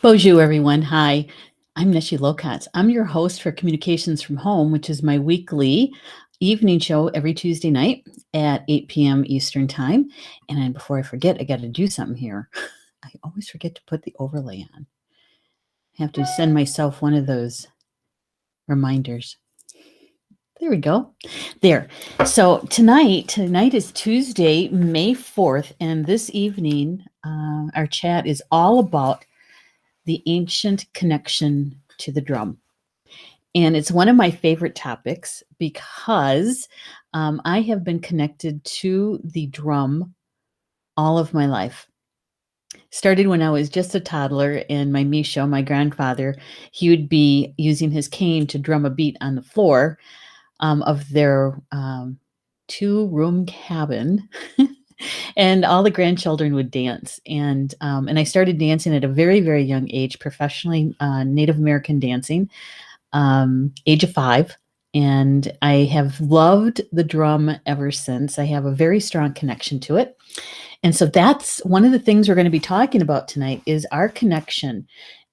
Bonjour, everyone. Hi, I'm Neshi. I'm your host for Communications from Home, which is my weekly evening show every Tuesday night at 8 p.m. Eastern Time. And then before I forget, I got to do something here. I always forget to put the overlay on. I have to send myself one of those reminders. There we go. There. So tonight is Tuesday, May 4th, and this evening, our chat is all about the ancient connection to the drum. And it's one of my favorite topics because I have been connected to the drum all of my life. Started when I was just a toddler, and my Misho, my grandfather, he would be using his cane to drum a beat on the floor of their two-room cabin. And all the grandchildren would dance, and I started dancing at a very, very young age, professionally, Native American dancing, age of 5, and I have loved the drum ever since. I have a very strong connection to it, and so that's one of the things we're going to be talking about tonight is our connection.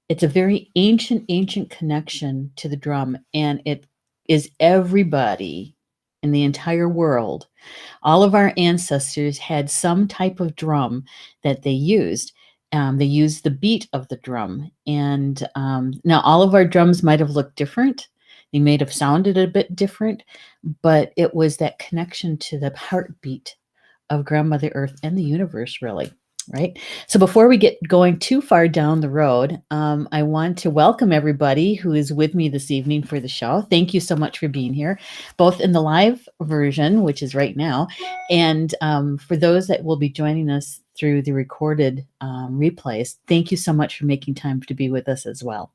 It's a very ancient connection to the drum, and it is everybody in the entire world. All of our ancestors had some type of drum that they used. They used the beat of the drum. And now all of our drums might have looked different. They may have sounded a bit different, but it was that connection to the heartbeat of Grandmother Earth and the universe, really. Right. So before we get going too far down the road, I want to welcome everybody who is with me this evening for the show. Thank you so much for being here, both in the live version, which is right now, and for those that will be joining us through the recorded replays. Thank you so much for making time to be with us as well.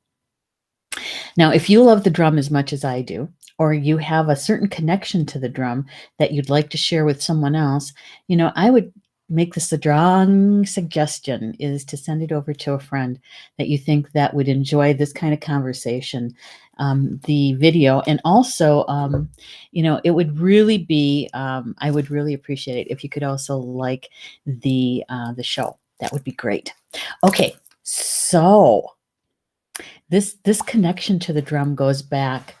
Now, if you love the drum as much as I do, or you have a certain connection to the drum that you'd like to share with someone else, I would make the strong suggestion is to send it over to a friend that you think that would enjoy this kind of conversation, the video, and also, it would really be, I would really appreciate it if you could also like the show. That would be great. Okay, so this connection to the drum goes back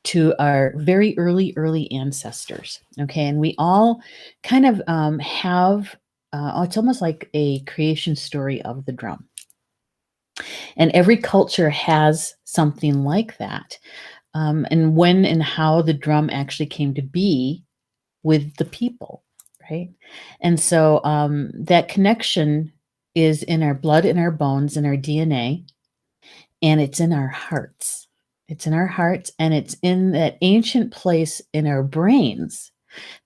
to our very early ancestors. Okay, and we all kind of have. It's almost like a creation story of the drum, and every culture has something like that. And when and how the drum actually came to be with the people, right? And so that connection is in our blood, in our bones, in our DNA, and it's in our hearts. It's in our hearts, and it's in that ancient place in our brains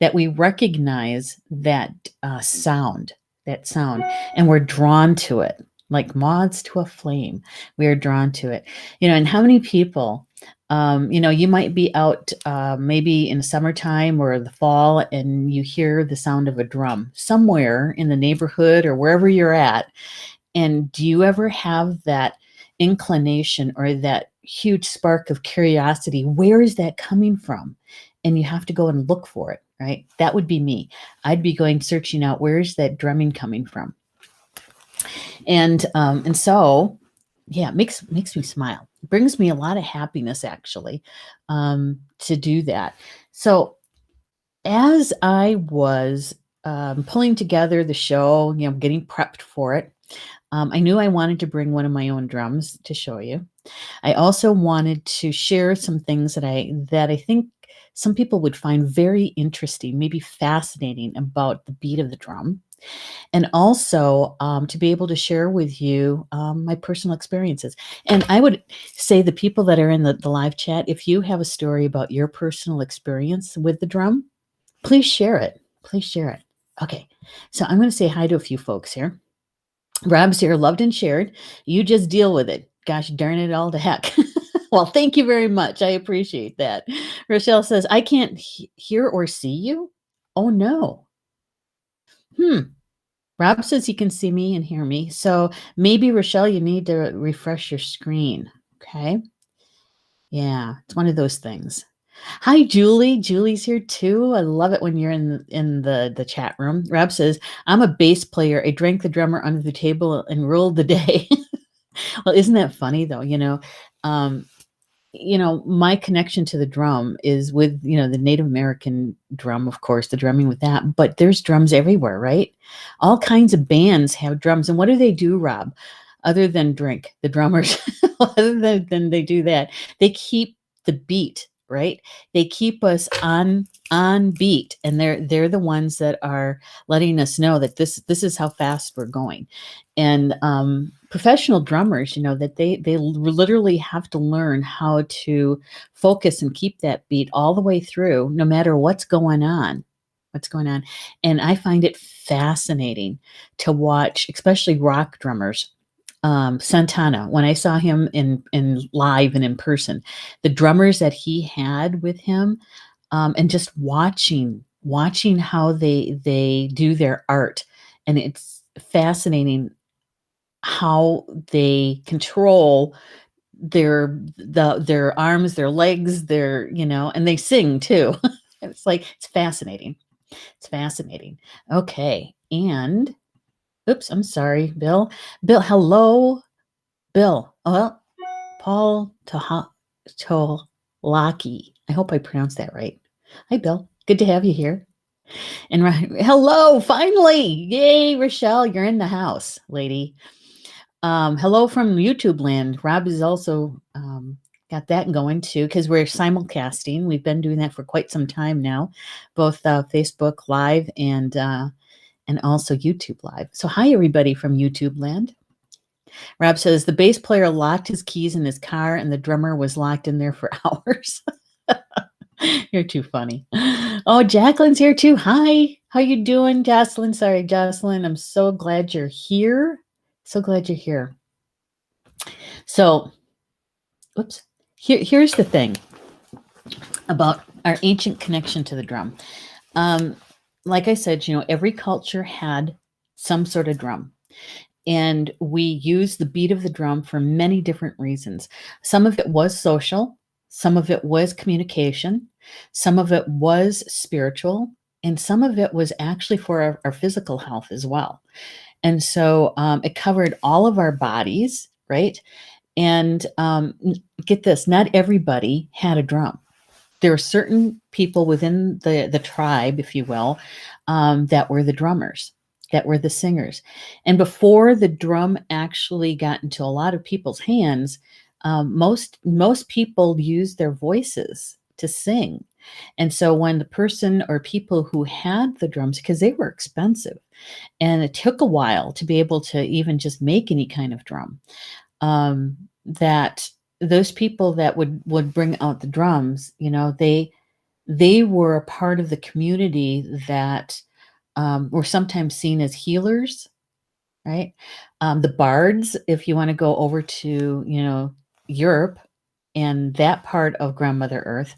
that we recognize that sound, and we're drawn to it like moths to a flame. We are drawn to it, and how many people, you might be out maybe in the summertime or the fall, and you hear the sound of a drum somewhere in the neighborhood or wherever you're at. And do you ever have that inclination or that huge spark of curiosity? Where is that coming from? And you have to go and look for it, right? That would be me. I'd be going searching out, where's that drumming coming from? And so, yeah, it makes me smile. It brings me a lot of happiness, actually, to do that. So as I was pulling together the show, getting prepped for it, I knew I wanted to bring one of my own drums to show you. I also wanted to share some things that I think some people would find very interesting, maybe fascinating about the beat of the drum. And also to be able to share with you my personal experiences. And I would say the people that are in the live chat, if you have a story about your personal experience with the drum, please share it. Please share it. Okay, so I'm going to say hi to a few folks here. Rob's here, loved and shared. You just deal with it. Gosh darn it all to heck. Well, thank you very much. I appreciate that. Rochelle says, I can't hear or see you. Oh, no. Rob says he can see me and hear me. So maybe, Rochelle, you need to refresh your screen. Okay. Yeah, it's one of those things. Hi, Julie. Julie's here too. I love it when you're in the chat room. Rob says, I'm a bass player. I drank the drummer under the table and ruled the day. Well, isn't that funny though? Um, my connection to the drum is with, the Native American drum, of course, the drumming with that, but there's drums everywhere, right? All kinds of bands have drums. And what do they do, Rob? Other than drink, the drummers, other than they do that, they keep the beat, right? They keep us on beat, and they're the ones that are letting us know that this is how fast we're going. And professional drummers, that they literally have to learn how to focus and keep that beat all the way through, no matter what's going on. And I find it fascinating to watch, especially rock drummers. Santana, when I saw him in live and in person, the drummers that he had with him, and just watching how they do their art, and it's fascinating how they control their arms, their legs, and they sing too. It's fascinating. It's fascinating. Okay. And oops, I'm sorry, Bill. Bill, hello, Bill. Well, Paul Tolaki. I hope I pronounced that right. Hi, Bill. Good to have you here. And hello, finally. Yay, Rochelle, you're in the house, lady. Hello from YouTube land. Rob has also got that going too, because we're simulcasting. We've been doing that for quite some time now, both Facebook Live and also YouTube Live. So hi, everybody from YouTube land. Rob says the bass player locked his keys in his car, and the drummer was locked in there for hours. You're too funny. Oh, Jacqueline's here too. Hi, how you doing, Jocelyn? Sorry, Jocelyn. I'm so glad you're here. So glad you're here. So, oops. Here's the thing about our ancient connection to the drum. Like I said, every culture had some sort of drum. And we use the beat of the drum for many different reasons. Some of it was social, some of it was communication, some of it was spiritual, and some of it was actually for our physical health as well. And so it covered all of our bodies, right? And get this, not everybody had a drum. There were certain people within the tribe, if you will, that were the drummers, that were the singers. And before the drum actually got into a lot of people's hands, most people used their voices to sing. And so when the person or people who had the drums, because they were expensive, and it took a while to be able to even just make any kind of drum, that those people that would bring out the drums, they were a part of the community that were sometimes seen as healers, right? The bards, if you want to go over to Europe and that part of Grandmother Earth,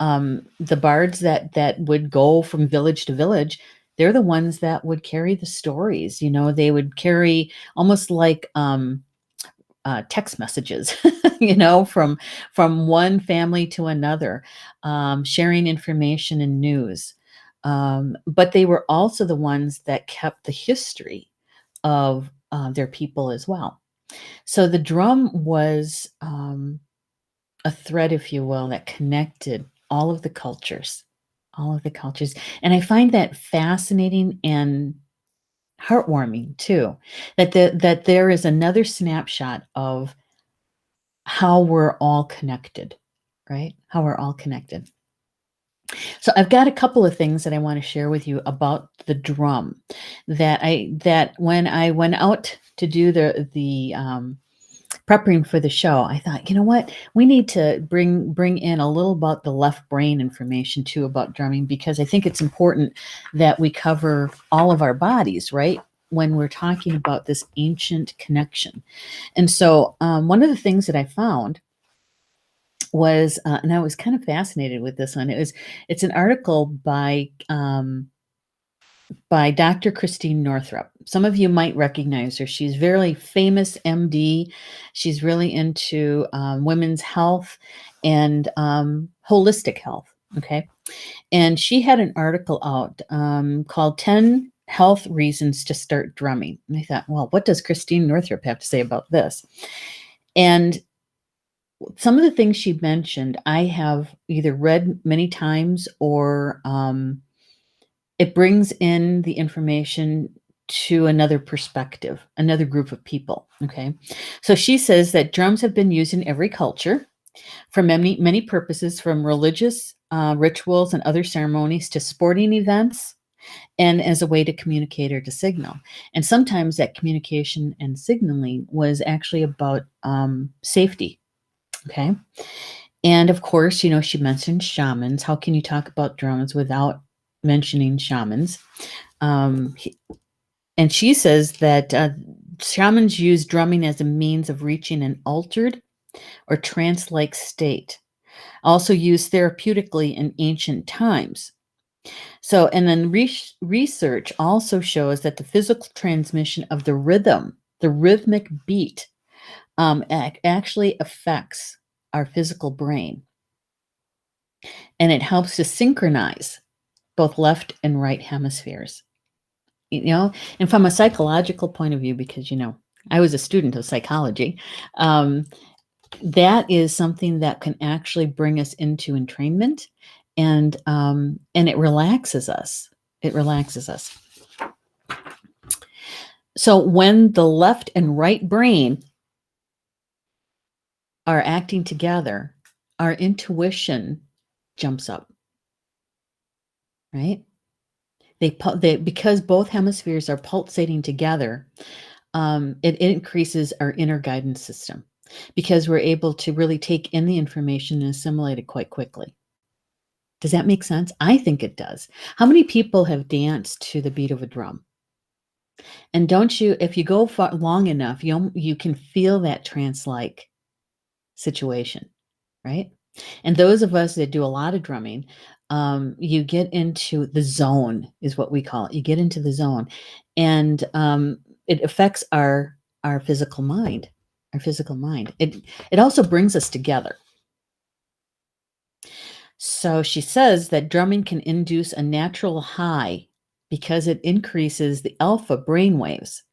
the bards that would go from village to village, they're the ones that would carry the stories. They would carry almost like text messages, from one family to another, sharing information and news. But they were also the ones that kept the history of their people as well. So the drum was a thread, if you will, that connected all of the cultures, all of the cultures. And I find that fascinating and heartwarming too, that there is another snapshot of how we're all connected, right? How we're all connected. So I've got a couple of things that I want to share with you about the drum that when I went out to do the prepping for the show, I thought, you know what, we need to bring in a little about the left brain information too about drumming, because I think it's important that we cover all of our bodies, right? When we're talking about this ancient connection. And so one of the things that I found was, and I was kind of fascinated with this one. It's an article by Dr. Christine Northrup. Some of you might recognize her. She's very famous MD. She's really into women's health and holistic health. Okay. And she had an article out called 10 health reasons to start drumming. And I thought, well, what does Christine Northrup have to say about this? And some of the things she mentioned, I have either read many times or it brings in the information to another perspective, another group of people. Okay. So she says that drums have been used in every culture for many purposes, from religious rituals and other ceremonies to sporting events, and as a way to communicate or to signal. And sometimes that communication and signaling was actually about safety. Okay. And of course, she mentioned shamans. How can you talk about drums without mentioning shamans? Um, and she says that shamans use drumming as a means of reaching an altered or trance like state, also used therapeutically in ancient times. So, and then research also shows that the physical transmission of the rhythm, the rhythmic beat, actually affects our physical brain, and it helps to synchronize both left and right hemispheres. And from a psychological point of view, because I was a student of psychology, that is something that can actually bring us into entrainment, and it relaxes us. It relaxes us. So when the left and right brain are acting together, our intuition jumps up, right? Because both hemispheres are pulsating together, it increases our inner guidance system, because we're able to really take in the information and assimilate it quite quickly. Does that make sense? I think it does. How many people have danced to the beat of a drum? And don't you, if you go far long enough, you can feel that trance-like situation, right? And those of us that do a lot of drumming, you get into the zone, is what we call it. You get into the zone, and it affects our physical mind. Our physical mind. It also brings us together. So she says that drumming can induce a natural high because it increases the alpha brain waves.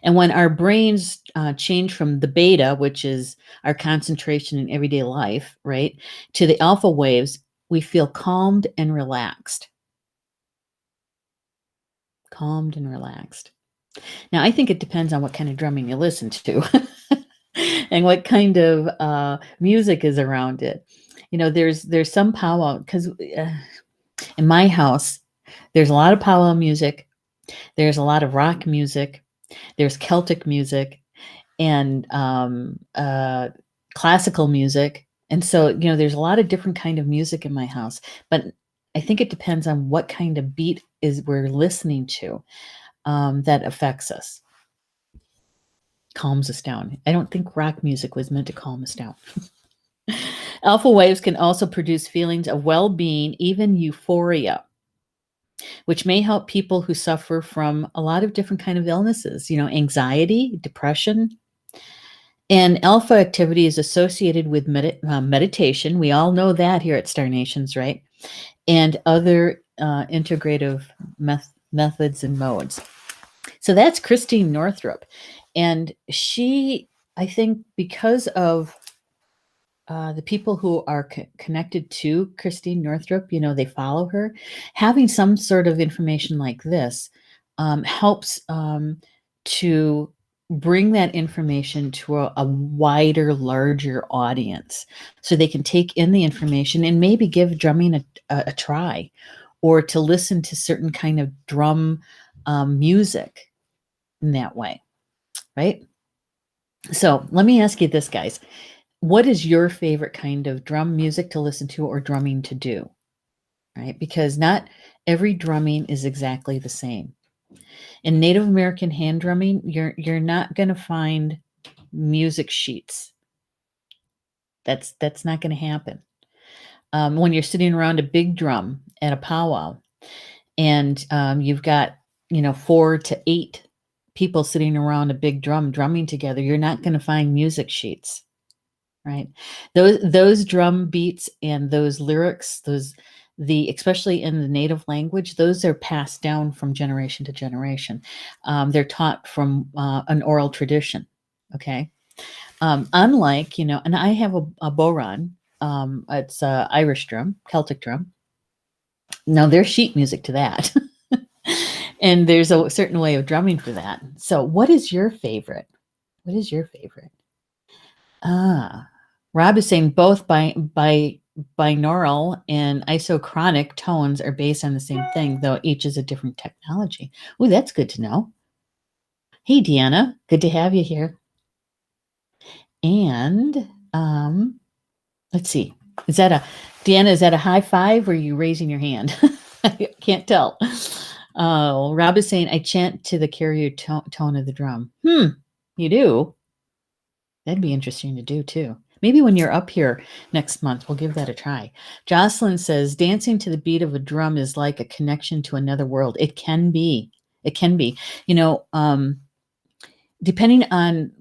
And when our brains change from the beta, which is our concentration in everyday life, right, to the alpha waves, we feel calmed and relaxed. Calmed and relaxed. Now, I think it depends on what kind of drumming you listen to and what kind of music is around it. There's some powwow, because in my house, there's a lot of powwow music. There's a lot of rock music. There's Celtic music and classical music. And so, there's a lot of different kind of music in my house, but I think it depends on what kind of beat is we're listening to that affects us, calms us down. I don't think rock music was meant to calm us down. Alpha waves can also produce feelings of well-being, even euphoria, which may help people who suffer from a lot of different kind of illnesses, anxiety, depression. And alpha activity is associated with meditation. We all know that here at Star Nations, right? And other integrative methods and modes. So that's Christine Northrup. And she, I think, because of the people who are connected to Christine Northrup, they follow her, having some sort of information like this helps to bring that information to a wider, larger audience, so they can take in the information and maybe give drumming a try, or to listen to certain kind of drum music in that way, right? So let me ask you this, guys. What is your favorite kind of drum music to listen to or drumming to do? Right? Because not every drumming is exactly the same. In Native American hand drumming, you're not going to find music sheets. That's not going to happen. When you're sitting around a big drum at a powwow, and you've got 4 to 8 people sitting around a big drum drumming together, you're not going to find music sheets. Right. Those drum beats and those lyrics, especially in the native language, those are passed down from generation to generation. They're taught from an oral tradition. Okay. Unlike, and I have a bodhrán. It's a Irish drum, Celtic drum. Now there's sheet music to that. And there's a certain way of drumming for that. So what is your favorite? What is your favorite? Rob is saying both binaural and isochronic tones are based on the same thing, though each is a different technology. Oh, that's good to know. Hey, Deanna, good to have you here. And let's see. Deanna, is that a high five or are you raising your hand? I can't tell. Rob is saying, I chant to the carrier tone of the drum. You do? That'd be interesting to do too. Maybe when you're up here next month, we'll give that a try. Jocelyn says, dancing to the beat of a drum is like a connection to another world. It can be. It can be. Depending on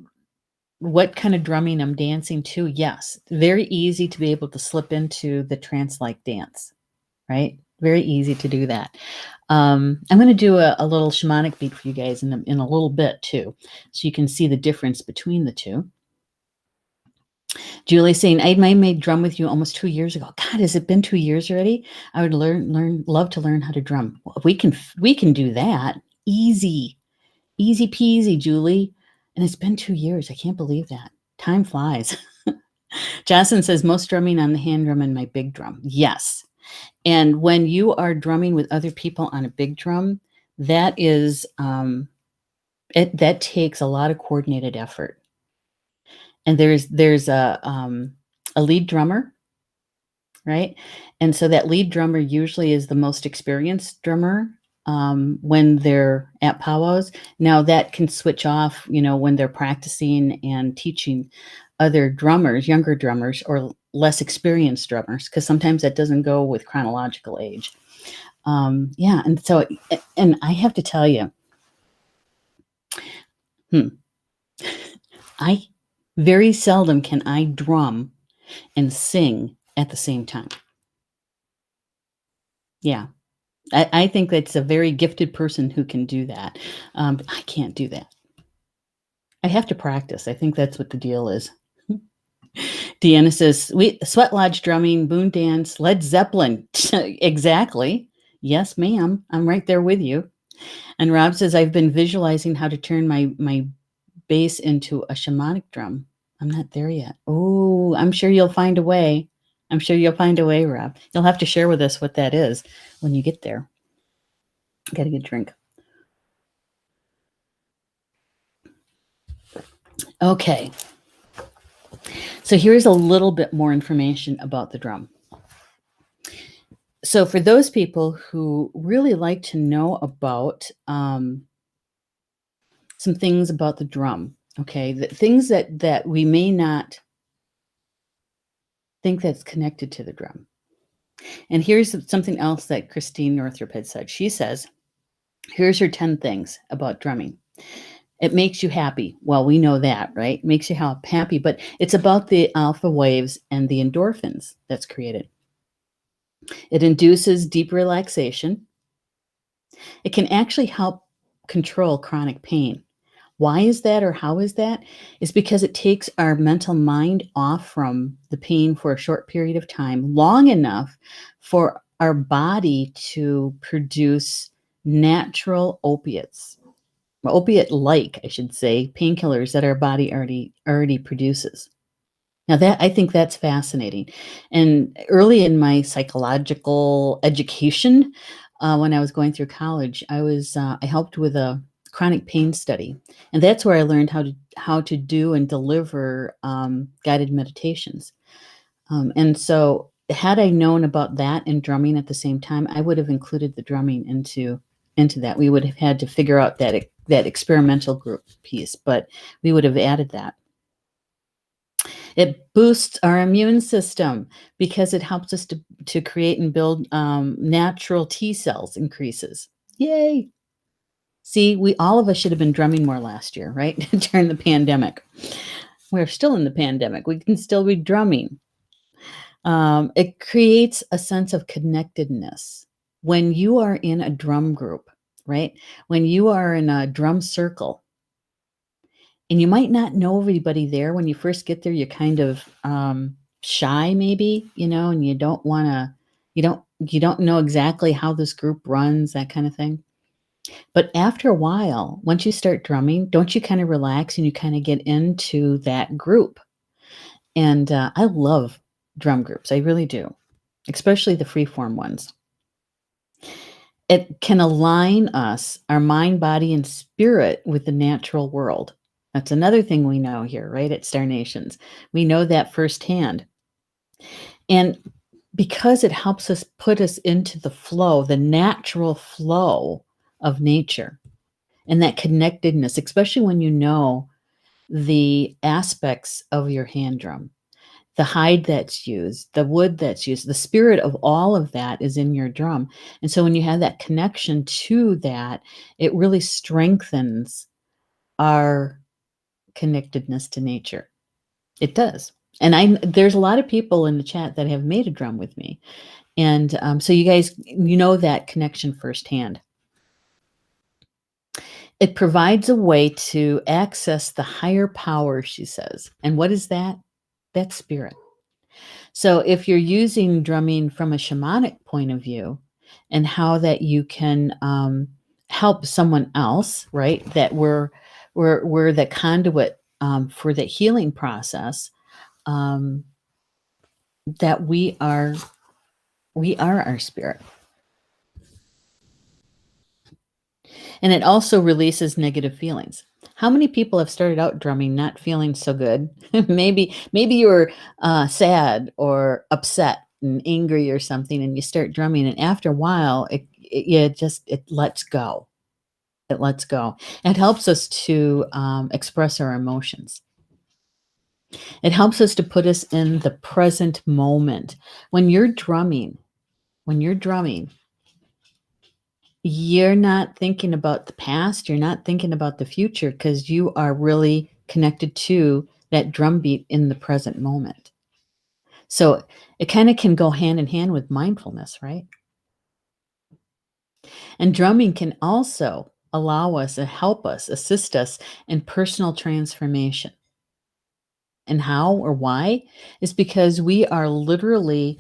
what kind of drumming I'm dancing to, yes, very easy to be able to slip into the trance-like dance, right? Very easy to do that. I'm going to do a little shamanic beat for you guys in a little bit too, so you can see the difference between the two. Julie saying, I made drum with you almost 2 years ago. God, has it been 2 years already? I would love to learn how to drum. Well, we can do that. Easy peasy, Julie. And it's been 2 years. I can't believe that. Time flies. Jocelyn says, most drumming on the hand drum and my big drum. Yes. And when you are drumming with other people on a big drum, that is, that takes a lot of coordinated effort. And there's a lead drummer, right? And so that lead drummer usually is the most experienced drummer when they're at powwows. Now that can switch off, when they're practicing and teaching other drummers, younger drummers, or less experienced drummers, because sometimes that doesn't go with chronological age. Yeah, and so, and I have to tell you, I very seldom can I drum and sing at the same time. Yeah. I think that's a very gifted person who can do that. I can't do that. I have to practice. I think that's what the deal is. Deanna says, Sweat Lodge drumming, Boon Dance, Led Zeppelin. Exactly. Yes, ma'am. I'm right there with you. And Rob says, I've been visualizing how to turn my bass into a shamanic drum. I'm not there yet. Oh, I'm sure you'll find a way. I'm sure you'll find a way, Rob. You'll have to share with us what that is when you get there. Get a good drink. Okay. So here's a little bit more information about the drum. So for those people who really like to know about some things about the drum, okay, the things that we may not think that's connected to the drum. And here's something else that Christine Northrup had said. She says, here's her 10 things about drumming. It makes you happy. Well, we know that, right? It makes you happy, but it's about the alpha waves and the endorphins that's created. It induces deep relaxation. It can actually help control chronic pain. Why is that, or how is that? It's because it takes our mental mind off from the pain for a short period of time, long enough for our body to produce natural opiates, opiate-like, I should say, painkillers that our body already produces. Now I think that's fascinating. And early in my psychological education, when I was going through college, I helped with a chronic pain study, and that's where I learned how to do and deliver guided meditations. And so, had I known about that and drumming at the same time, I would have included the drumming into that. We would have had to figure out that experimental group piece, but we would have added that. It boosts our immune system because it helps us to create and build natural T cells increases. Yay! See, all of us should have been drumming more last year, right? During the pandemic. We're still in the pandemic. We can still be drumming. It creates a sense of connectedness. When you are in a drum group, right? When you are in a drum circle, and you might not know everybody there when you first get there, you're kind of shy maybe, and you don't know exactly how this group runs, that kind of thing. But after a while, once you start drumming, don't you kind of relax and you kind of get into that group? And I love drum groups. I really do, especially the freeform ones. It can align us, our mind, body, and spirit with the natural world. That's another thing we know here, right? At Star Nations. We know that firsthand. And because it helps us put us into the flow, the natural flow of nature and that connectedness, especially when you know the aspects of your hand drum, the hide that's used, the wood that's used, the spirit of all of that is in your drum. And so when you have that connection to that, it really strengthens our connectedness to nature. It does. And there's a lot of people in the chat that have made a drum with me. And so you guys, you know that connection firsthand. It provides a way to access the higher power, she says. And what is that? That's spirit. So if you're using drumming from a shamanic point of view and how that you can help someone else, right? That we're the conduit for the healing process. That we are our spirit. And it also releases negative feelings. How many people have started out drumming not feeling so good? maybe you were sad or upset and angry or something, and you start drumming, and after a while, it lets go. It lets go. It helps us to express our emotions. It helps us to put us in the present moment. When you're drumming, you're not thinking about the past, you're not thinking about the future because you are really connected to that drum beat in the present moment. So it kind of can go hand in hand with mindfulness, right? And drumming can also allow us and help us, assist us in personal transformation. And how or why is because we are literally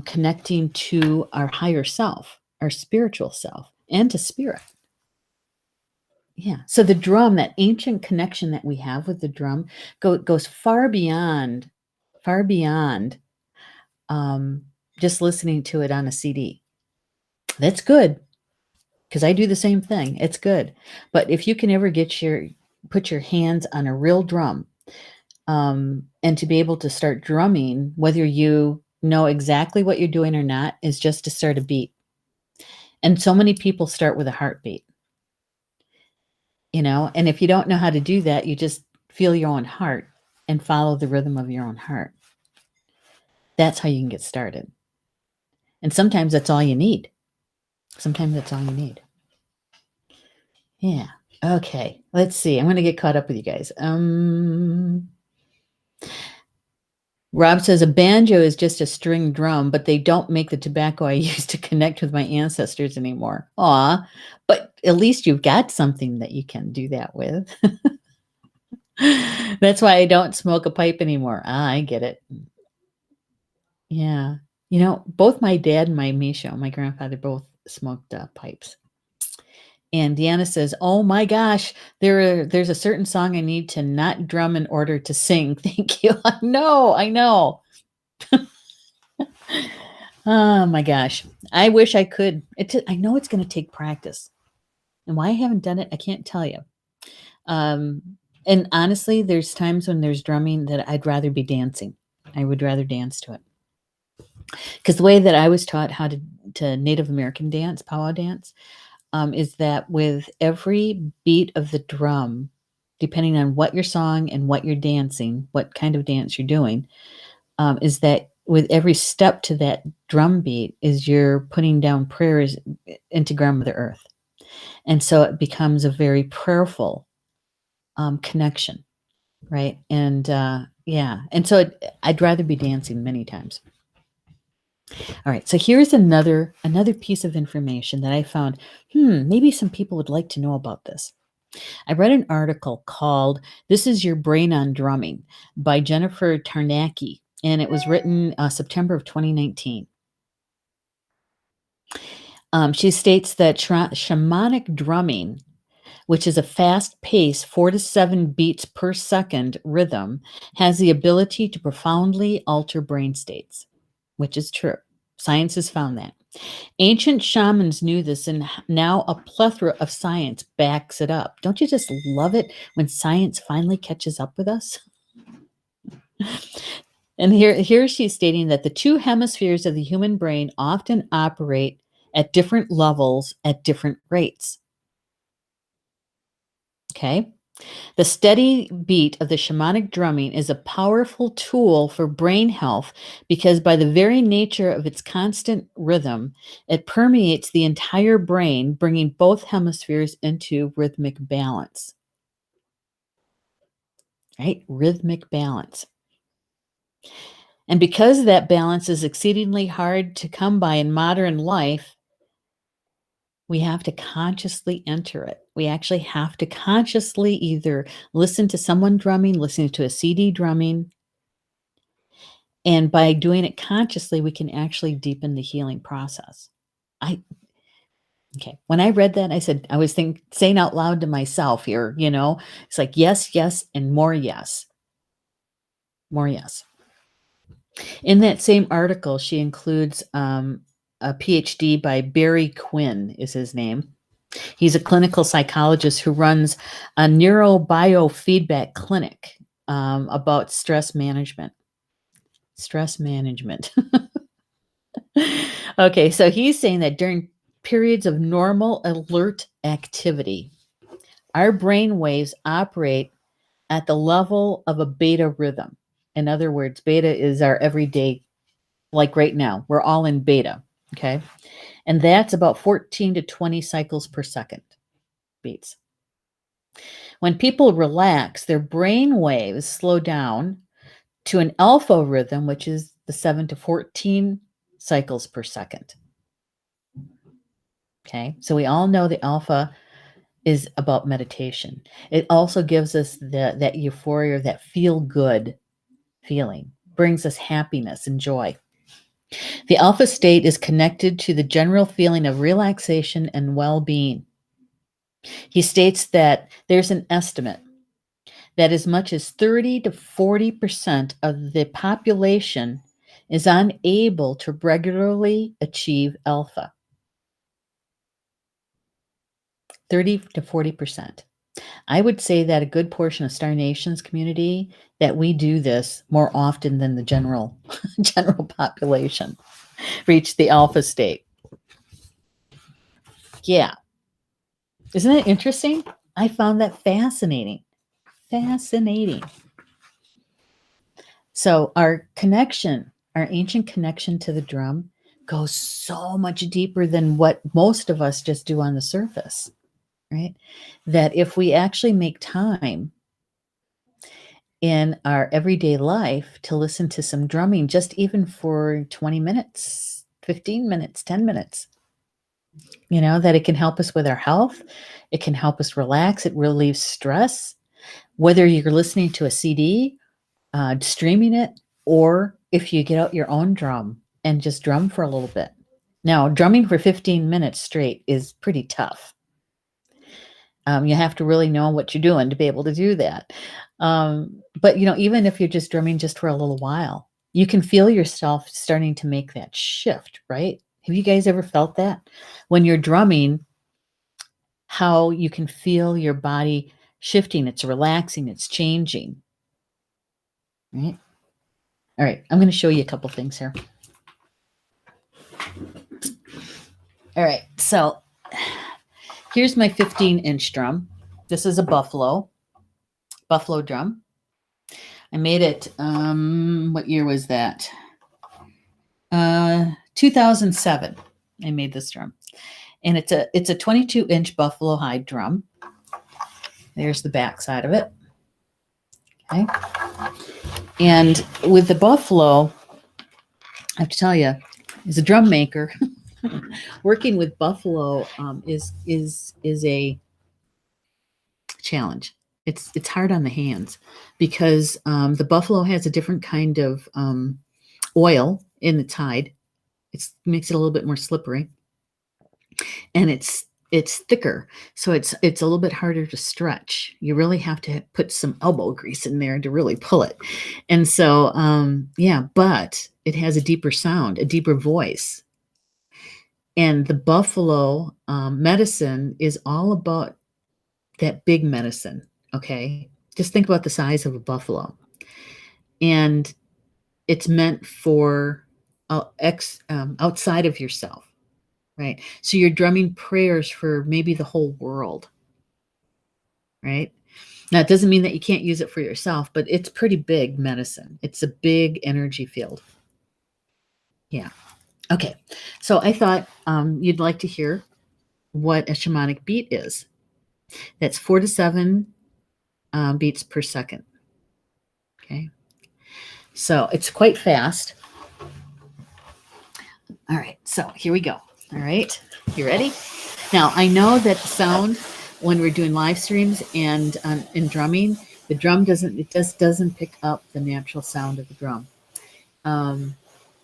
connecting to our higher self, our spiritual self, and to spirit. Yeah. So the drum, that ancient connection that we have with the drum, goes far beyond um, just listening to it on a CD. That's good because I do the same thing. It's good, but if you can ever put your hands on a real drum, and to be able to start drumming, whether you know exactly what you're doing or not, is just to start a beat. And so many people start with a heartbeat. And if you don't know how to do that, you just feel your own heart and follow the rhythm of your own heart. That's how you can get started. And sometimes that's all you need. Yeah. Okay. Let's see. I'm going to get caught up with you guys. Rob says a banjo is just a string drum, but they don't make the tobacco I use to connect with my ancestors anymore. Aw, but at least you've got something that you can do that with. That's why I don't smoke a pipe anymore. I get it. Yeah. Both my dad and my grandfather both smoked pipes. And Deanna says, "Oh my gosh, there's a certain song I need to not drum in order to sing. Thank you." I know. Oh my gosh. I wish I could. I know it's going to take practice. And why I haven't done it, I can't tell you. And honestly, there's times when there's drumming that I'd rather be dancing. I would rather dance to it. Because the way that I was taught how to Native American dance, powwow dance, is that with every beat of the drum, depending on what your song and what you're dancing, what kind of dance you're doing, is that with every step to that drum beat is you're putting down prayers into Grandmother Earth. And so it becomes a very prayerful connection, right? And yeah. And so I'd rather be dancing many times. All right, so here's another piece of information that I found. Maybe some people would like to know about this. I read an article called "This Is Your Brain on Drumming" by Jennifer Tarnacki, and it was written September of 2019. She states that shamanic drumming, which is a fast-paced 4 to 7 beats per second rhythm, has the ability to profoundly alter brain states, which is true. Science has found that. Ancient shamans knew this, and now a plethora of science backs it up. Don't you just love it when science finally catches up with us? And here she's stating that the two hemispheres of the human brain often operate at different levels at different rates. Okay? The steady beat of the shamanic drumming is a powerful tool for brain health because, by the very nature of its constant rhythm, it permeates the entire brain, bringing both hemispheres into rhythmic balance. Right? Rhythmic balance. And because that balance is exceedingly hard to come by in modern life, we have to consciously enter it. We actually have to consciously either listen to someone drumming, listen to a CD drumming, and by doing it consciously, we can actually deepen the healing process. Okay. When I read that, I said, I was saying out loud to myself here, it's like, yes, yes, and more yes. More yes. In that same article, she includes a PhD by Barry Quinn is his name. He's a clinical psychologist who runs a neurobiofeedback clinic about stress management. Stress management. Okay, so he's saying that during periods of normal alert activity, our brain waves operate at the level of a beta rhythm. In other words, beta is our everyday, like right now, we're all in beta, okay? And that's about 14 to 20 cycles per second beats. When people relax, their brain waves slow down to an alpha rhythm, which is the 7 to 14 cycles per second. Okay, so we all know the alpha is about meditation. It also gives us that euphoria, that feel good feeling, brings us happiness and joy. The alpha state is connected to the general feeling of relaxation and well-being. He states that there's an estimate that as much as 30 to 40% of the population is unable to regularly achieve alpha. 30 to 40%. I would say that a good portion of Star Nation's community, that we do this more often than the general population reach the alpha state. Yeah. Isn't it interesting? I found that fascinating. Fascinating. So our connection, our ancient connection to the drum goes so much deeper than what most of us just do on the surface, right? That if we actually make time in our everyday life to listen to some drumming, just even for 20 minutes, 15 minutes, 10 minutes, that it can help us with our health. It can help us relax. It relieves stress. Whether you're listening to a CD, streaming it, or if you get out your own drum and just drum for a little bit. Now, drumming for 15 minutes straight is pretty tough. You have to really know what you're doing to be able to do that. But, even if you're just drumming just for a little while, you can feel yourself starting to make that shift, right? Have you guys ever felt that? When you're drumming, how you can feel your body shifting, it's relaxing, it's changing, right? All right, I'm going to show you a couple things here. All right, so here's my 15-inch drum. This is a buffalo drum. I made it, what year was that? 2007, I made this drum. And it's a 22-inch buffalo hide drum. There's the back side of it. Okay. And with the buffalo, I have to tell you, as a drum maker, working with buffalo is a challenge. It's hard on the hands because the buffalo has a different kind of oil in its hide. It makes it a little bit more slippery, and it's thicker, so it's a little bit harder to stretch. You really have to put some elbow grease in there to really pull it, and so yeah, but it has a deeper sound, a deeper voice, and the buffalo medicine is all about that big medicine. Okay, just think about the size of a buffalo, and it's meant for outside of yourself. Right. So you're drumming prayers for maybe the whole world, right? Now, it doesn't mean that you can't use it for yourself, but it's pretty big medicine. It's a big energy field. Yeah. Okay. So I thought you'd like to hear what a shamanic beat is. That's 4 to 7 beats per second. Okay. So it's quite fast. All right. So here we go. All right. You ready? Now, I know that the sound when we're doing live streams and in drumming, the drum doesn't pick up the natural sound of the drum.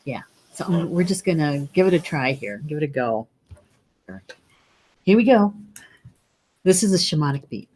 Yeah, so we're just gonna give it a try here, give it a go. Here we go. This is a shamanic beat.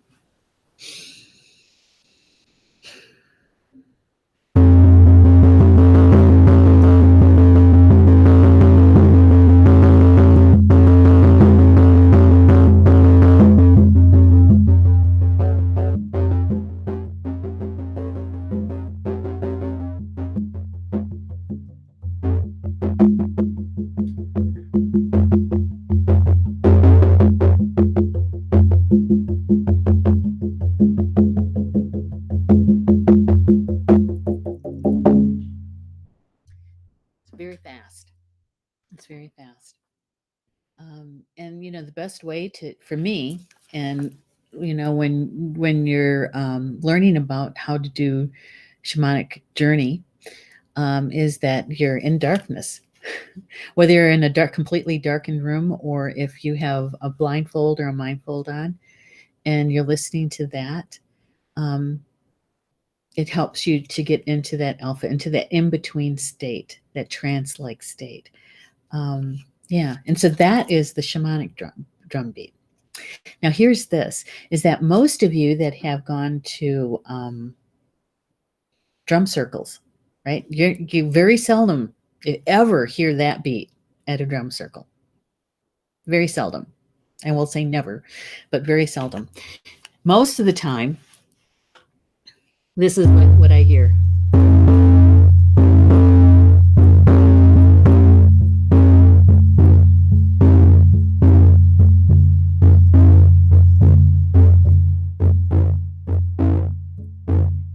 It's very fast. It's very fast. And the best way for me, and when you're learning about how to do shamanic journey, is that you're in darkness. Whether you're in a completely darkened room, or if you have a blindfold or a mindfold on, and you're listening to that, um, it helps you to get into that alpha, into that in between state, that trance like state. Yeah, and so that is the shamanic drum beat. Now, here's this: is that most of you that have gone to drum circles, right? You very seldom ever hear that beat at a drum circle. Very seldom. I will say never, but very seldom. Most of the time, this is what I hear.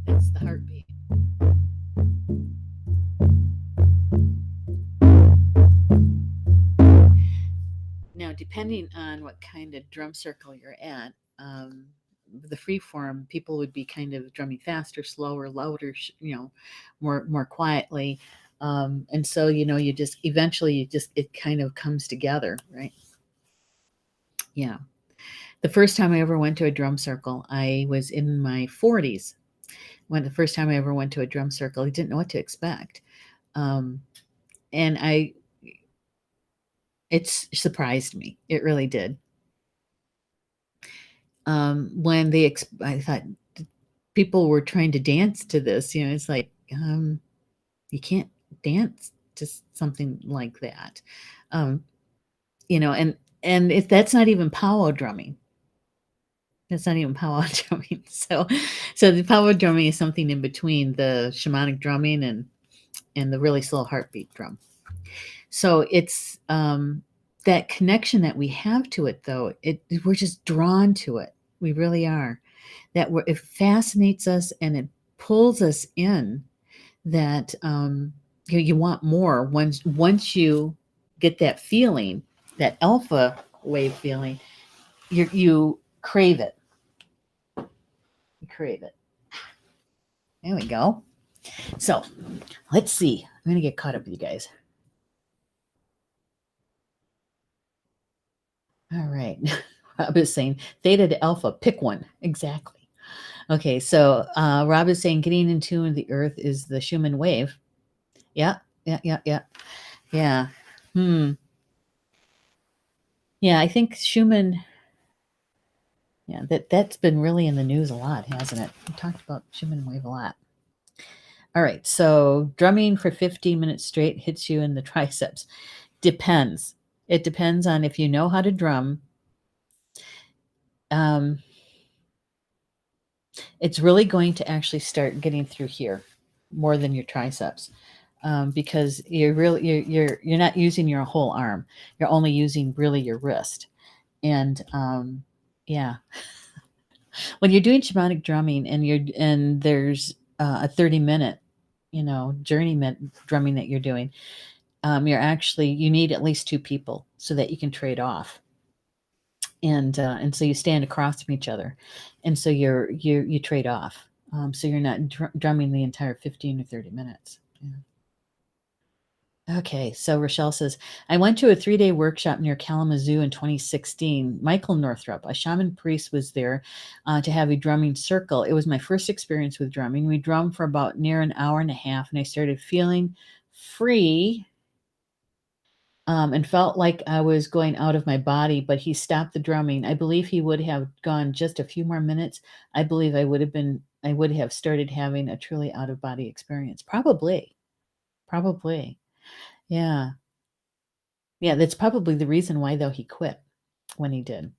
That's the heartbeat. Now, depending on what kind of drum circle you're at, the free form people would be kind of drumming faster, slower, louder, more quietly, and so you just eventually it kind of comes together, right? Yeah. The first time I ever went to a drum circle, I was in my 40s. When the first time I ever went to a drum circle, I didn't know what to expect, um, and it surprised me. It really did. When I thought people were trying to dance to this, it's like, you can't dance to something like that. Um, and if that's not even powwow drumming, that's not even powwow drumming. So the powwow drumming is something in between the shamanic drumming and the really slow heartbeat drum. So it's that connection that we have to it, though. We're just drawn to it. We really are. It fascinates us and it pulls us in. That you want more once you get that feeling, that alpha wave feeling. You crave it. You crave it. There we go. So let's see. I'm gonna get caught up with you guys. All right. Rob is saying theta to alpha, pick one. Exactly. Okay, so Rob is saying getting in tune with the earth is the Schumann wave. Yeah, yeah. Hmm. Yeah, I think Schumann, yeah, that's been really in the news a lot, hasn't it? We talked about Schumann wave a lot. All right, so drumming for 15 minutes straight hits you in the triceps. Depends. It depends on if you know how to drum. Um, it's really going to actually start getting through here more than your triceps, because you're not using your whole arm. You're only using really your wrist. And yeah, when you're doing shamanic drumming and there's a 30-minute, drumming that you're doing, you need at least two people so that you can trade off. And so you stand across from each other, and so you trade off, so you're not drumming the entire 15 or 30 minutes. Yeah. Okay, so Rochelle says, I went to a 3-day workshop near Kalamazoo in 2016. Michael Northrup, a shaman priest, was there to have a drumming circle. It was my first experience with drumming. We drummed for about near an hour and a half, and I started feeling free, and felt like I was going out of my body, but he stopped the drumming. I believe he would have gone just a few more minutes. I believe I would have started having a truly out of body experience. Probably. Probably. Yeah. Yeah, that's probably the reason why though he quit when he did.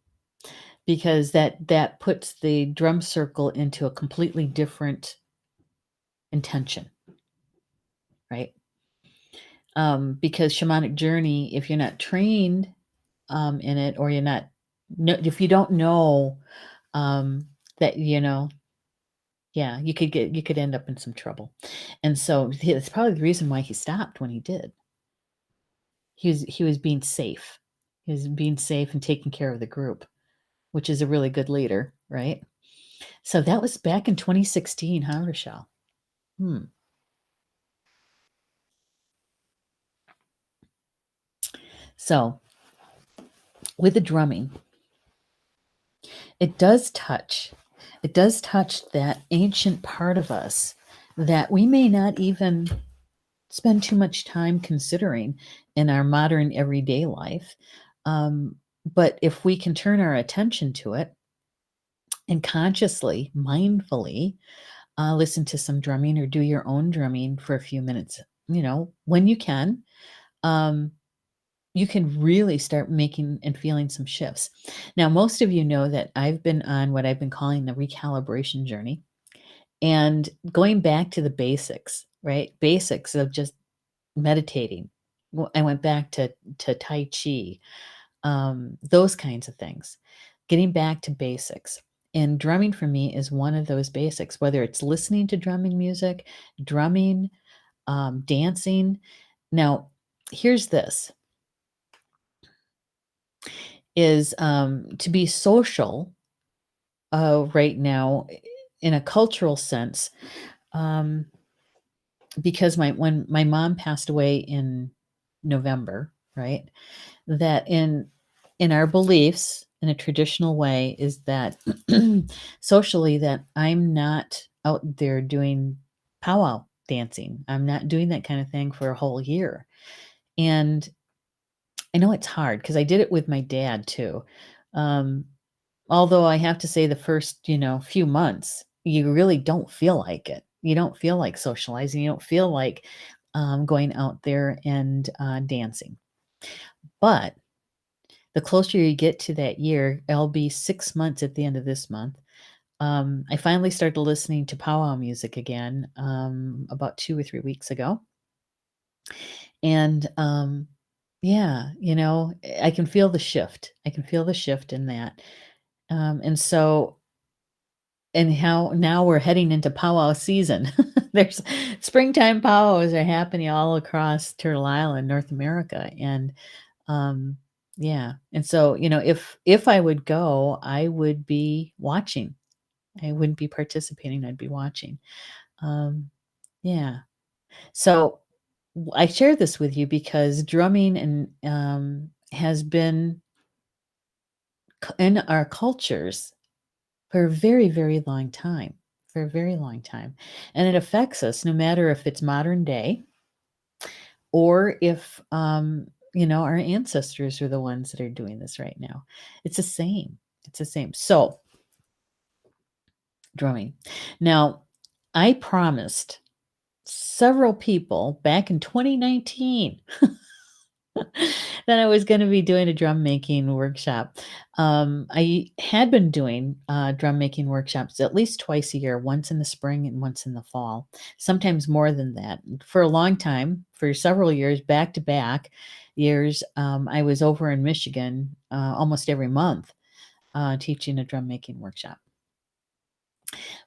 Because that puts the drum circle into a completely different intention, right? Because shamanic journey, if you're not trained in it, or you're not, no, if you don't know, that yeah, you could end up in some trouble. And so that's probably the reason why he stopped when he did. He was being safe. He was being safe and taking care of the group, which is a really good leader, right? So that was back in 2016, huh, Rochelle? Hmm. So with the drumming, it does touch. It does touch that ancient part of us that we may not even spend too much time considering in our modern everyday life. But if we can turn our attention to it and consciously, mindfully, listen to some drumming or do your own drumming for a few minutes, when um, you can really start making and feeling some shifts. Now, most of you know that I've been on what I've been calling the recalibration journey, and going back to the basics, right? Basics of just meditating. I went back to Tai Chi, those kinds of things. Getting back to basics. And drumming for me is one of those basics, whether it's listening to drumming music, drumming, dancing. Now, here's this is to be social right now in a cultural sense, um, because when my mom passed away in November, right? That in our beliefs in a traditional way is that socially that I'm not out there doing powwow dancing. I'm not doing that kind of thing for a whole year. And I know it's hard because I did it with my dad too. Um, Although I have to say the first, few months, you really don't feel like it. You don't feel like socializing. You don't feel like going out there and dancing. But the closer you get to that year, I'll be 6 months at the end of this month. I finally started listening to powwow music again about 2 or 3 weeks ago. And yeah, I can feel the shift. I can feel the shift in that. And so, and how now we're heading into powwow season. There's springtime powwows are happening all across Turtle Island, North America. And um, yeah, and so, if I would go, I would be watching. I wouldn't be participating, I'd be watching. Um, yeah. So I share this with you because drumming and has been in our cultures for a very, very long time, for a very long time. And it affects us no matter if it's modern day or if, our ancestors are the ones that are doing this right now. It's the same. It's the same. So, drumming. Now, I promised several people back in 2019 that I was gonna be doing a drum making workshop. I had been doing, drum making workshops at least twice a year, once in the spring and once in the fall, sometimes more than that. For a long time, for several years, back to back years, I was over in Michigan, almost every month, teaching a drum making workshop.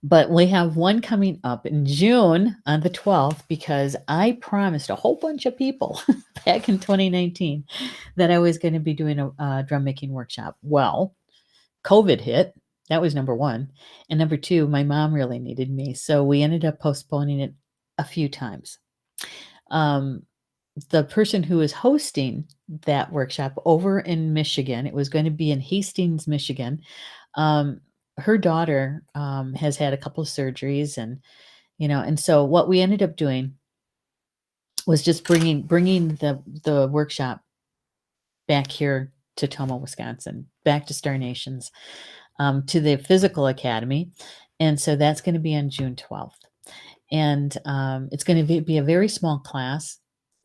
But we have one coming up in June on the 12th because I promised a whole bunch of people back in 2019 that I was going to be doing a drum making workshop. Well, COVID hit. That was number one. And number two, my mom really needed me. So we ended up postponing it a few times. Um, the person who was hosting that workshop over in Michigan, it was going to be in Hastings, Michigan. Um, her daughter has had a couple of surgeries, and so what we ended up doing was just bringing the workshop back here to Tomo, Wisconsin, back to Star Nations, to the physical academy, and so that's going to be on June 12th, and it's going to be a very small class.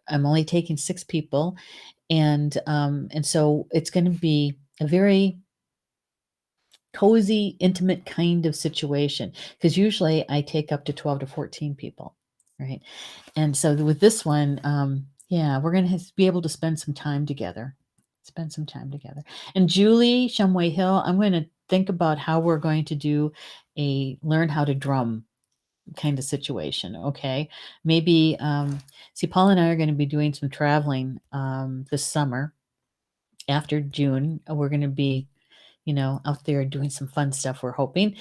I'm only taking 6 people, and so it's going to be a very cozy, intimate kind of situation because usually I take up to 12 to 14 people, right? And so with this one, yeah, we're going to be able to spend some time together. Spend some time together. And Julie Shumway Hill, I'm going to think about how we're going to do a learn how to drum kind of situation. Okay. Maybe, see, Paul and I are going to be doing some traveling this summer after June. We're going to be out there doing some fun stuff, we're hoping,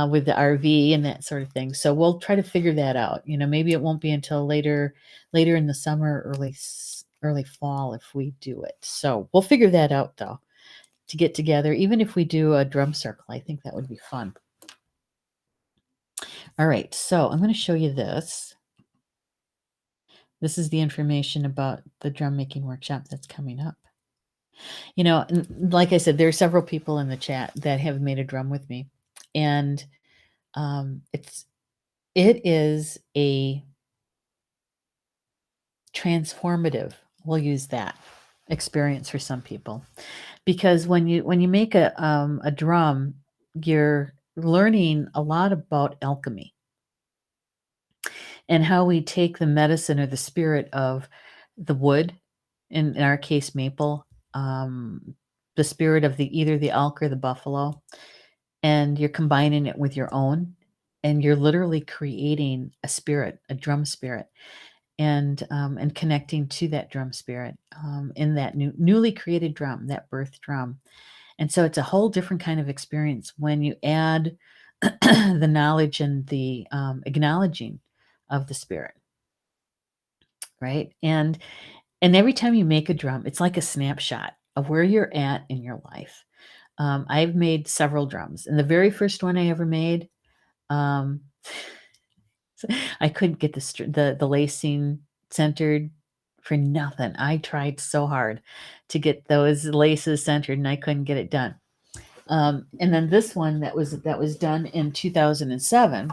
with the RV and that sort of thing. So we'll try to figure that out. Maybe it won't be until later in the summer, early fall if we do it. So we'll figure that out though, to get together. Even if we do a drum circle, I think that would be fun. All right, so I'm going to show you this. This is the information about the drum making workshop that's coming up. Like I said, there are several people in the chat that have made a drum with me, and it is a transformative, we'll use that experience for some people, because when you make a drum, you're learning a lot about alchemy and how we take the medicine or the spirit of the wood, in our case maple, the spirit of either the elk or the buffalo, and you're combining it with your own, and you're literally creating a spirit, a drum spirit, and connecting to that drum spirit, in that newly created drum, that birth drum. And so it's a whole different kind of experience when you add the knowledge and the acknowledging of the spirit, right? And every time you make a drum, it's like a snapshot of where you're at in your life. I've made several drums, and the very first one I ever made, um, I couldn't get the lacing centered for nothing. I tried so hard to get those laces centered, and I couldn't get it done. And then this one that was done in 2007,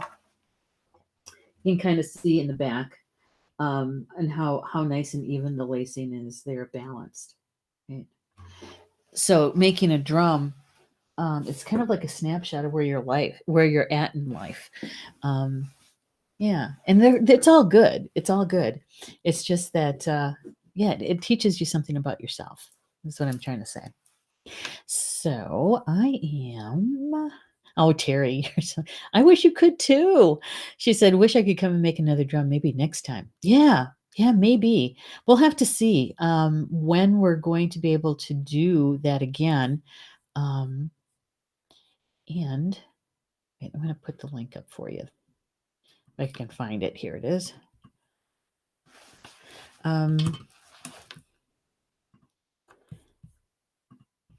you can kind of see in the back, and how nice and even the lacing is. They're balanced. Right? So making a drum, it's kind of like a snapshot of where you're at in life. Yeah, and it's all good. It's all good. It's just that, yeah, it teaches you something about yourself. That's what I'm trying to say. So I am. Oh, Terry, I wish you could too. She said, "Wish I could come and make another drum. Maybe next time." Yeah, yeah, maybe. We'll have to see when we're going to be able to do that again. Um, and wait, I'm going to put the link up for you. If I can find it. Here it is.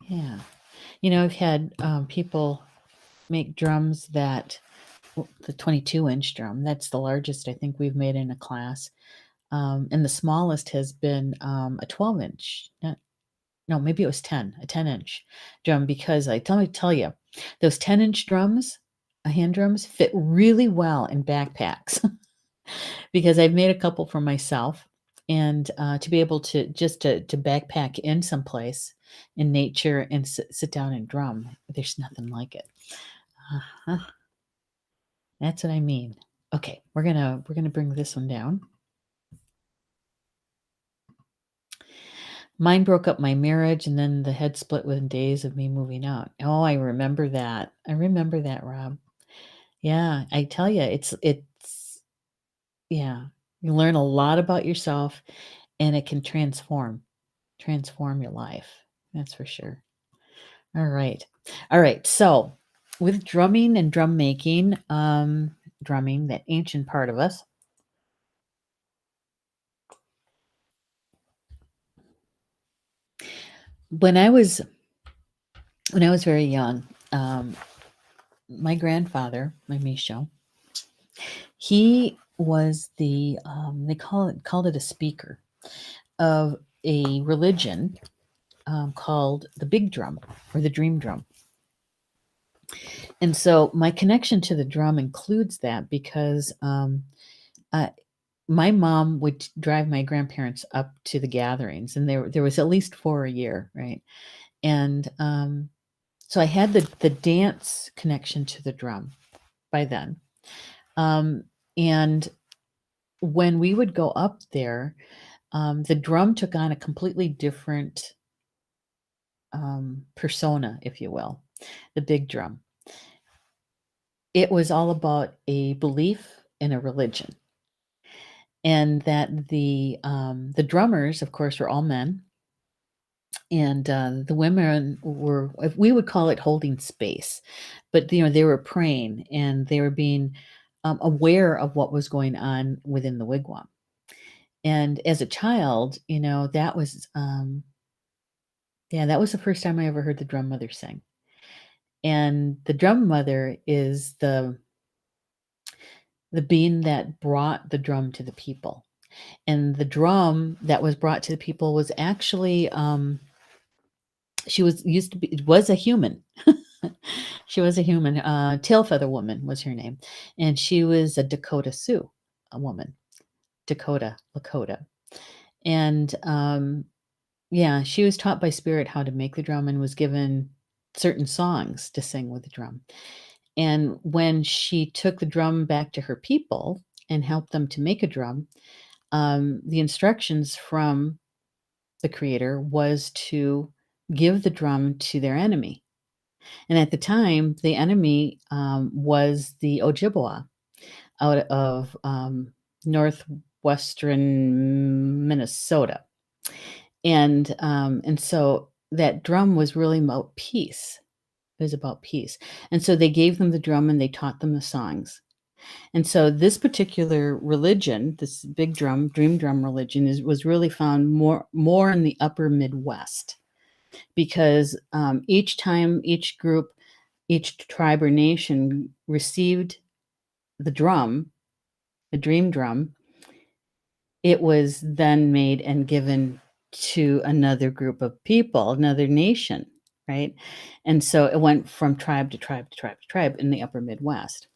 Yeah. I've had people make drums the 22-inch drum, that's the largest I think we've made in a class. And the smallest has been a 12-inch. No, maybe it was 10, a 10-inch drum because let me tell you, those 10-inch drums, hand drums, fit really well in backpacks because I've made a couple for myself, and to be able to just to backpack in someplace in nature and sit down and drum, there's nothing like it. Uh-huh. That's what I mean. Okay, we're gonna bring this one down. Mine broke up my marriage, and then the head split within days of me moving out. Oh, I remember that. I remember that, Rob. Yeah, I tell you, it's yeah. You learn a lot about yourself, and it can transform your life. That's for sure. All right. All right. So, with drumming and drum making, drumming, that ancient part of us, when I was very young, my grandfather, my Misho, he was they called it a speaker of a religion called the big drum or the dream drum. And so my connection to the drum includes that because uh, my mom would drive my grandparents up to the gatherings, and there was at least 4 a year, right? And so I had the dance connection to the drum by then. Um, and when we would go up there, the drum took on a completely different persona, if you will, the big drum. It was all about a belief in a religion, and that the drummers, of course, were all men, and the women were, we would call it holding space, but they were praying and they were being aware of what was going on within the wigwam. And as a child, that was yeah, that was the first time I ever heard the drum mother sing. And the drum mother is the being that brought the drum to the people. And the drum that was brought to the people was actually she was used to be was a human. She was a human. Tail Feather Woman was her name, and she was a Dakota Sioux, a woman, Lakota, and yeah, she was taught by spirit how to make the drum and was given certain songs to sing with the drum. And when she took the drum back to her people and helped them to make a drum, the instructions from the creator was to give the drum to their enemy. And at the time, the enemy was the Ojibwa out of northwestern Minnesota, and so that drum was really about peace. It was about peace, and so they gave them the drum and they taught them the songs. And so this particular religion, this big drum, dream drum religion, was really found more in the upper Midwest because each time each group, each tribe or nation received the drum, the dream drum, it was then made and given to another group of people, another nation, right? And so it went from tribe to tribe to tribe to tribe in the upper Midwest.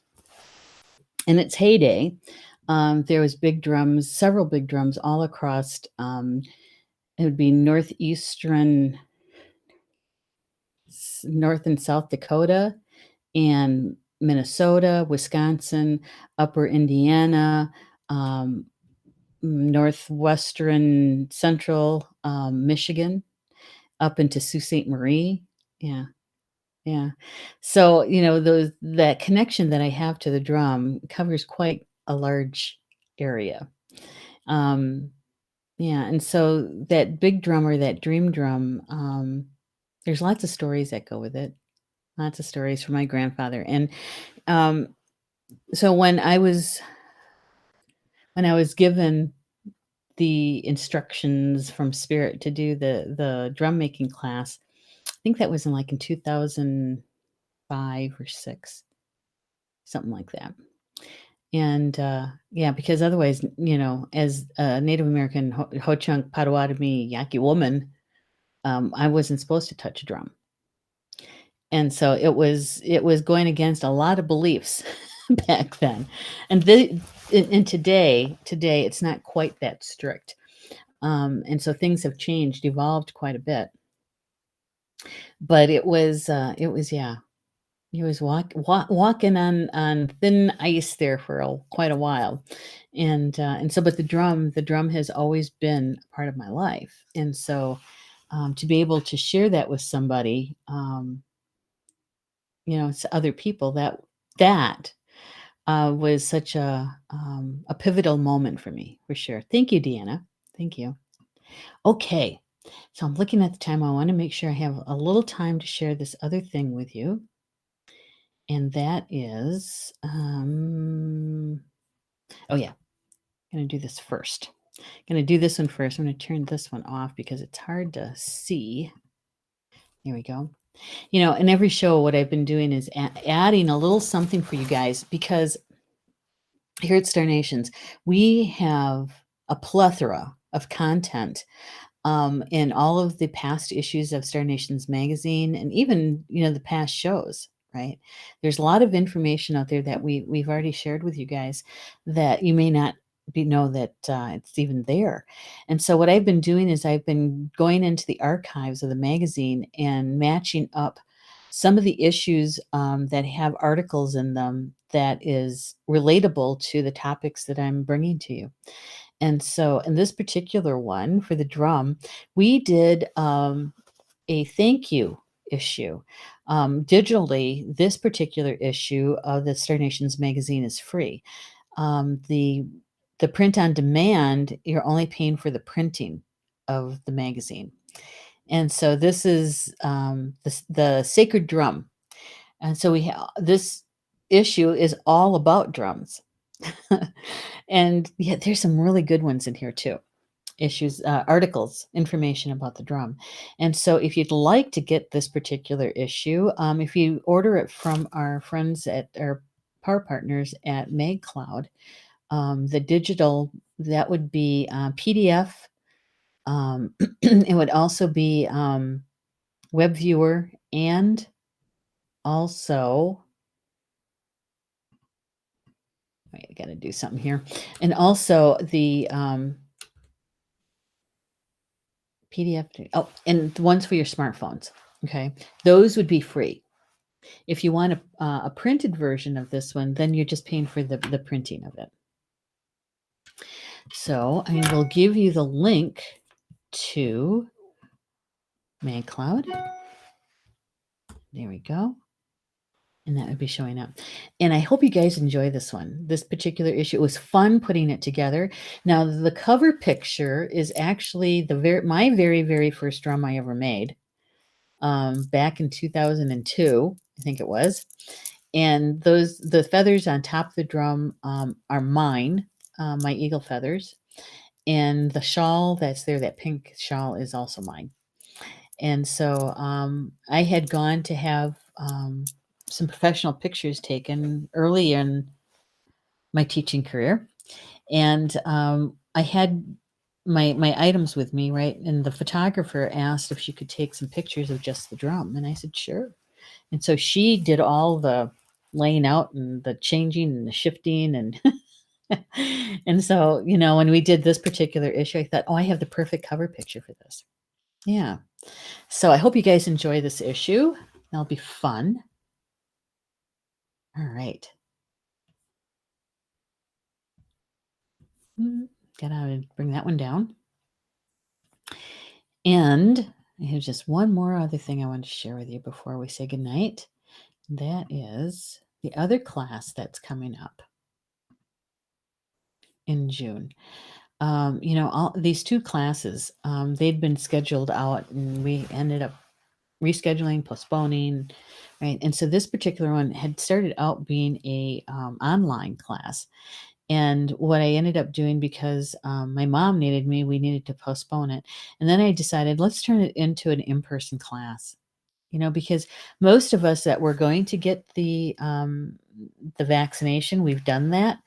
In its heyday, there was big drums, several big drums all across. It would be northeastern, North and South Dakota, and Minnesota, Wisconsin, Upper Indiana, um, northwestern central Michigan, up into Sault Ste. Marie. Yeah, yeah. So that connection that I have to the drum covers quite a large area. Um, yeah, and so that big drum or that dream drum, there's lots of stories that go with it. Lots of stories from my grandfather, and um, so when I was given the instructions from spirit to do the drum making class, think that was in 2005 or 6, something like that. And, yeah, because otherwise, as a Native American Ho-Chunk Potawatomi Yaqui woman, I wasn't supposed to touch a drum. And so it was going against a lot of beliefs back then. And today it's not quite that strict. And so things have changed, evolved quite a bit. But it was yeah, he was walking on thin ice there for quite a while, and so but the drum has always been a part of my life, and so to be able to share that with somebody, to other people, that was such a pivotal moment for me, for sure. Thank you, Deanna. Thank you. Okay, so I'm looking at the time. I want to make sure I have a little time to share this other thing with you. And that is, oh yeah, gonna do this first. Gonna do this one first. I'm gonna turn this one off because it's hard to see. There we go. In every show, what I've been doing is adding a little something for you guys, because here at Star Nations, we have a plethora of content in all of the past issues of Star Nations magazine, and even the past shows. Right, there's a lot of information out there that we've already shared with you guys that you may not know that it's even there. And so what I've been doing is I've been going into the archives of the magazine and matching up some of the issues that have articles in them that is relatable to the topics that I'm bringing to you. And so in this particular one for the drum, we did a thank you issue. Digitally, this particular issue of the Star Nations magazine is free. The print on demand, you're only paying for the printing of the magazine. And so this is the sacred drum. And so this issue is all about drums. And yeah, there's some really good ones in here too. Issues, articles, information about the drum. And so if you'd like to get this particular issue, if you order it from our friends at our power partners at MagCloud, the digital, that would be PDF. It would also be web viewer, and also, wait, I got to do something here. And also the PDF. And the ones for your smartphones. Okay, those would be free. If you want a printed version of this one, then you're just paying for the printing of it. So I will give you the link to MagCloud. There we go. And that would be showing up. And I hope you guys enjoy this one. This particular issue, it was fun putting it together. Now, the cover picture is actually my very, very first drum I ever made, back in 2002, I think it was. And the feathers on top of the drum are mine, my eagle feathers. And the shawl that's there, that pink shawl, is also mine. And so I had gone to have some professional pictures taken early in my teaching career. And I had my items with me, right? And the photographer asked if she could take some pictures of just the drum. And I said, sure. And so she did all the laying out and the changing and the shifting and and so, when we did this particular issue, I thought, oh, I have the perfect cover picture for this. Yeah. So I hope you guys enjoy this issue. That'll be fun. All right. Gotta bring that one down. And I have just one more other thing I want to share with you before we say goodnight. That is the other class that's coming up in June. All these two classes, they'd been scheduled out, and we ended up rescheduling, postponing, right? And so this particular one had started out being a online class. And what I ended up doing, because my mom needed me, we needed to postpone it. And then I decided, let's turn it into an in-person class. because most of us that we're going to get the vaccination, we've done that.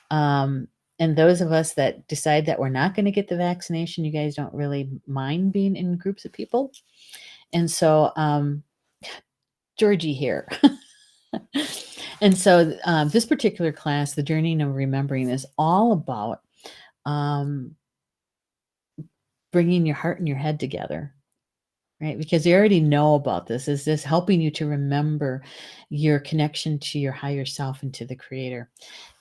Um, and those of us that decide that we're not going to get the vaccination, you guys don't really mind being in groups of people. And so, Georgie here. And so, this particular class, the Journey of Remembering, is all about um, bringing your heart and your head together, right? Because you already know about this. Is this helping you to remember your connection to your higher self and to the Creator,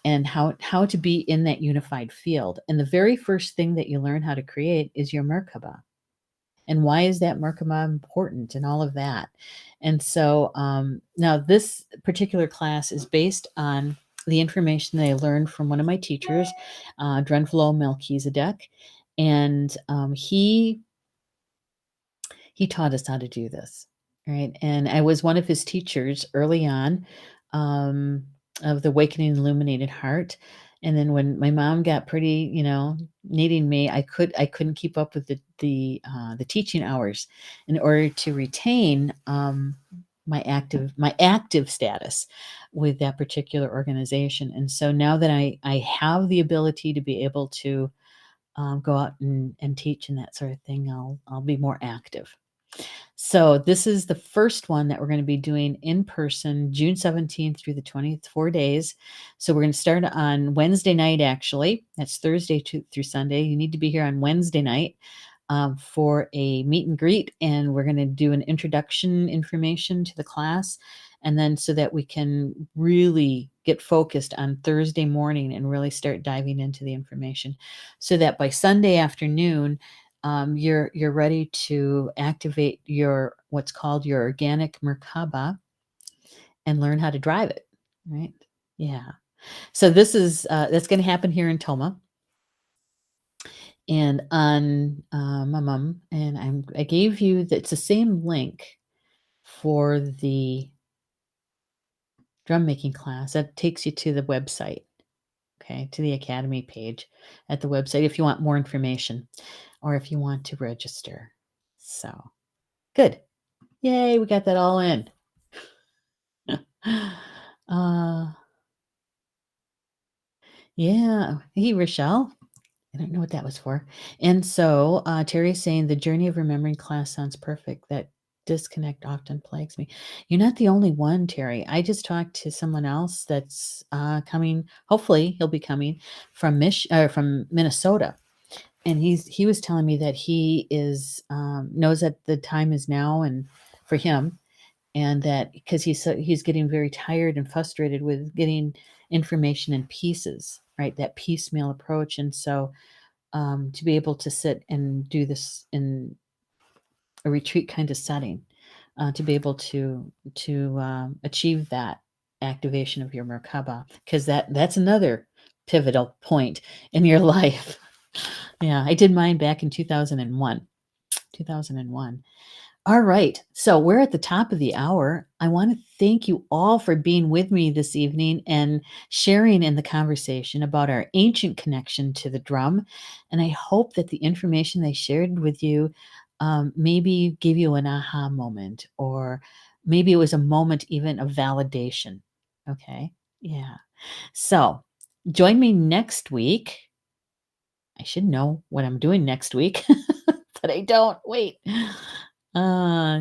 and how to be in that unified field? And the very first thing that you learn how to create is your Merkaba. And why is that Merkaba important and all of that? And so now this particular class is based on the information that I learned from one of my teachers, Drenflo Melchizedek. And he taught us how to do this, right? And I was one of his teachers early on, um, of the Awakening Illuminated Heart. And then when my mom got pretty, needing me, I couldn't keep up with the teaching hours in order to retain my active status with that particular organization. And so now that I have the ability to be able to go out and teach and that sort of thing, I'll be more active. So this is the first one that we're going to be doing in person, June 17th through the 20th, 4 days. So we're going to start on Wednesday night, actually. That's Thursday through Sunday. You need to be here on Wednesday night for a meet and greet. And we're going to do an introduction information to the class. And then so that we can really get focused on Thursday morning and really start diving into the information so that by Sunday afternoon, you're ready to activate your what's called your organic Merkaba and learn how to drive it, right? Yeah. So this is that's going to happen here in Toma, and on my mom and I gave you it's the same link for the drum making class that takes you to the website. Okay, to the Academy page at the website if you want more information or if you want to register. So good. Yay, we got that all in. uh yeah. Hey, Rochelle. I don't know what that was for. And so Terry's saying the journey of remembering class sounds perfect. That disconnect often plagues me. You're not the only one, Terry. I just talked to someone else that's coming. Hopefully, he'll be coming from Minnesota, and he was telling me that he is knows that the time is now and for him, and that because he's getting very tired and frustrated with getting information in pieces, right? That piecemeal approach, and so to be able to sit and do this in a retreat kind of setting, to be able to achieve that activation of your Merkaba, because that's another pivotal point in your life. Yeah, I did mine back in 2001. 2001. All right. So we're at the top of the hour. I want to thank you all for being with me this evening and sharing in the conversation about our ancient connection to the drum. And I hope that the information I shared with you maybe gave you an aha moment, or maybe it was a moment even of validation. Okay. Yeah. So join me next week. I should know what I'm doing next week, but I don't. Wait. Uh,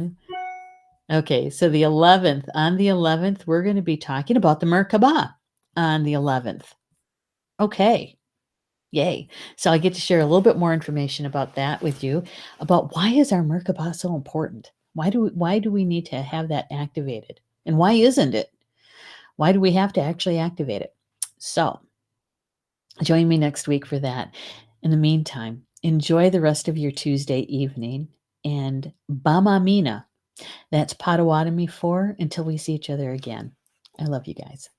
Okay, so the 11th, on the 11th, we're going to be talking about the Merkaba on the 11th. Okay, yay. So I get to share a little bit more information about that with you, about why is our Merkaba so important? Why do we need to have that activated? And why isn't it? Why do we have to actually activate it? So join me next week for that. In the meantime, enjoy the rest of your Tuesday evening and Bama Mina. That's Potawatomi for until we see each other again. I love you guys.